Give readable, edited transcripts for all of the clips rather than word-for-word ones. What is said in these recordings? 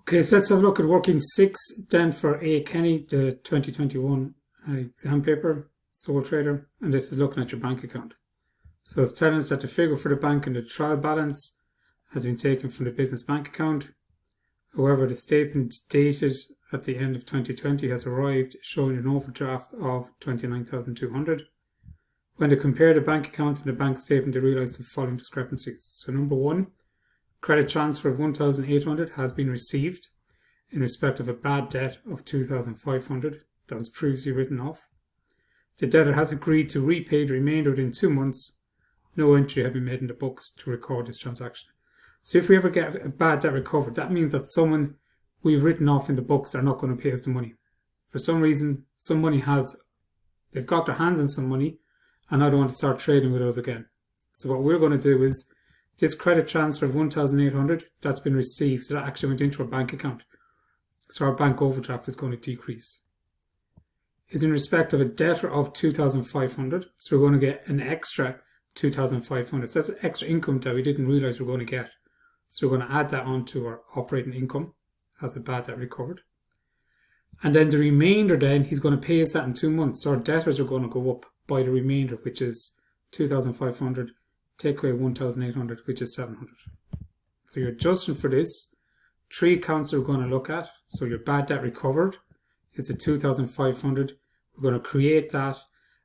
Okay, so let's have a look at working 6 then for A. Kenny, the 2021 exam paper, sole trader, and this is looking at your bank account. So it's telling us that the figure for the bank and the trial balance has been taken from the business bank account. However, the statement dated at the end of 2020 has arrived showing an overdraft of 29,200. When they compare the bank account and the bank statement, they realise the following discrepancies. So number one, credit transfer of 1,800 has been received in respect of a bad debt of 2,500 that was previously written off. The debtor has agreed to repay the remainder within 2 months. No entry has been made in the books to record this transaction. So if we ever get a bad debt recovered, that means that someone we've written off in the books, they're not going to pay us the money. For some reason, they've got their hands on some money and now they want to start trading with us again. So what we're going to do is this credit transfer of 1,800, that's been received. So that actually went into our bank account. So our bank overdraft is going to decrease. Is in respect of a debtor of 2,500. So we're going to get an extra 2,500. So that's extra income that we didn't realize we're going to get. So we're going to add that onto our operating income as a bad debt recovered. And then the remainder then, he's going to pay us that in 2 months. So our debtors are going to go up by the remainder, which is 2,500. Take away 1,800, which is 700. So you're adjusting for this. 3 accounts that we're going to look at. So your bad debt recovered is the 2,500. We're going to create that,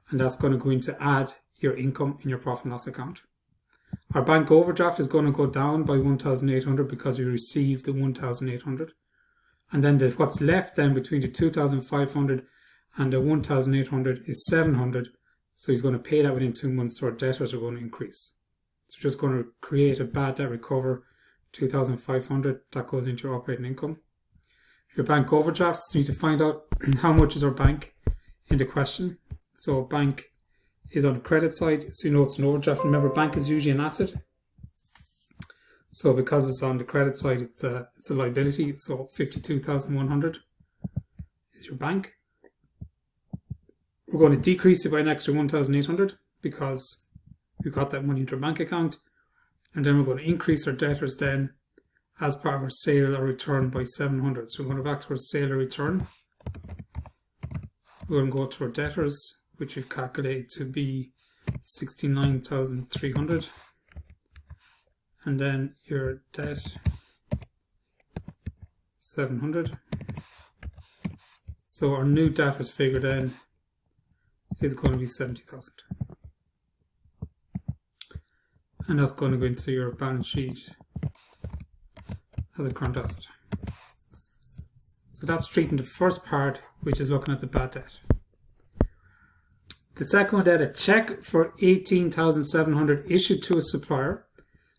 and that's going to go into add your income in your profit and loss account. Our bank overdraft is going to go down by 1,800 because we received the 1,800. And then what's left then between the 2,500 and the 1,800 is 700. So he's going to pay that within 2 months, so our debtors are going to increase. So just going to create a bad debt recover, 2,500, that goes into your operating income. Your bank overdrafts, you need to find out how much is our bank in the question. So bank is on the credit side, so you know it's an overdraft. Remember, bank is usually an asset. So because it's on the credit side, it's a liability. So 52,100 is your bank. We're going to decrease it by an extra 1,800 because we've got that money into our bank account. And then we're going to increase our debtors then as part of our sale or return by 700. So we're going to go back to our sale or return. We're going to go to our debtors, which we've calculated to be 69,300. And then your debt, 700. So our new debtors figure then is going to be 70,000. And that's going to go into your balance sheet as a current asset. So that's treating the first part, which is looking at the bad debt. The second one, that a check for 18,700 issued to a supplier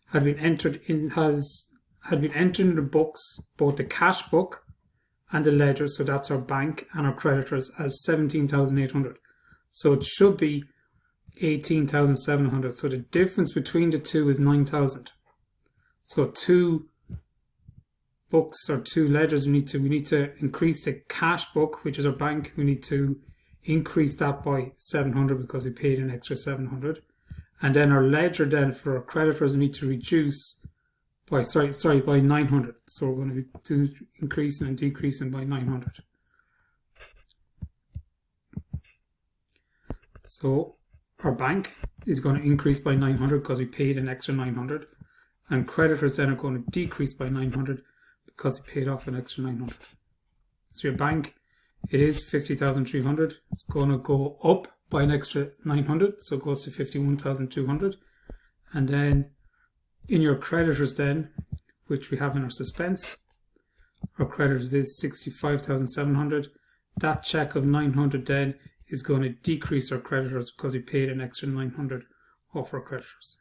had been entered in the books, both the cash book and the ledger. So that's our bank and our creditors as 17,800. So it should be 18,700. So the difference between the two is 9,000. So 2 books or 2 ledgers, we need to increase the cash book, which is our bank. We need to increase that by 700 because we paid an extra 700. And then our ledger then for our creditors, we need to reduce by 900. So we're going to be increasing and decreasing by 900. So our bank is going to increase by 900 because we paid an extra 900. And creditors then are going to decrease by 900 because we paid off an extra 900. So your bank, it is 50,300. It's going to go up by an extra 900. So it goes to 51,200. And then in your creditors then, which we have in our suspense, our creditors is 65,700. That check of 900 then is going to decrease our creditors because we paid an extra 900 off our creditors.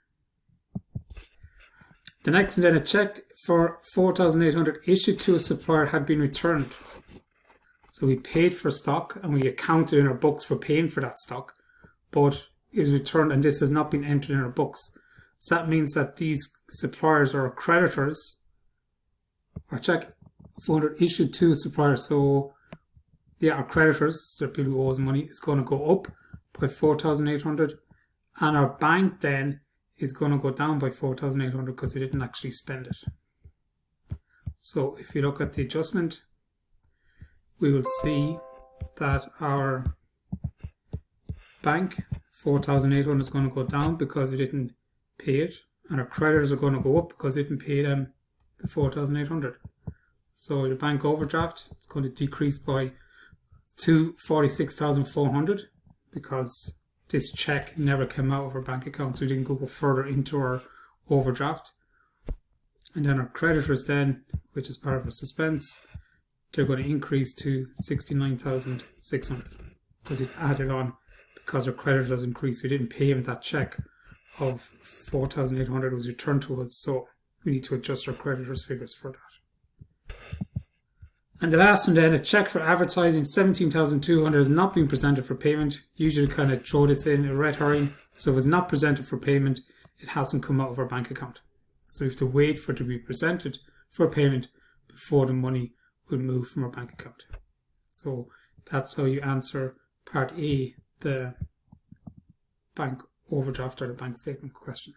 The next one then, a check for 4,800 issued to a supplier had been returned. So we paid for stock and we accounted in our books for paying for that stock, but it was returned and this has not been entered in our books. So that means that these suppliers or creditors, our check 400 issued to a supplier, so yeah, our creditors, so people who owe us money, is going to go up by 4,800, and our bank then is going to go down by 4,800 because we didn't actually spend it. So if you look at the adjustment, we will see that our bank 4,800 is going to go down because we didn't pay it, and our creditors are going to go up because they didn't pay them the 4,800. So your bank overdraft is going to decrease by 46,400 because this check never came out of our bank account, so we didn't go further into our overdraft. And then our creditors then, which is part of our suspense, they're going to increase to 69,600 because we've added on because our creditors increased. We didn't pay him that check of 4,800 was returned to us, so we need to adjust our creditors figures for that. And the last one then, a check for advertising 17,200 has not been presented for payment. Usually kind of throw this in a red herring. So if it's not presented for payment, it hasn't come out of our bank account. So we have to wait for it to be presented for payment before the money will move from our bank account. So that's how you answer part A, the bank overdraft or the bank statement question.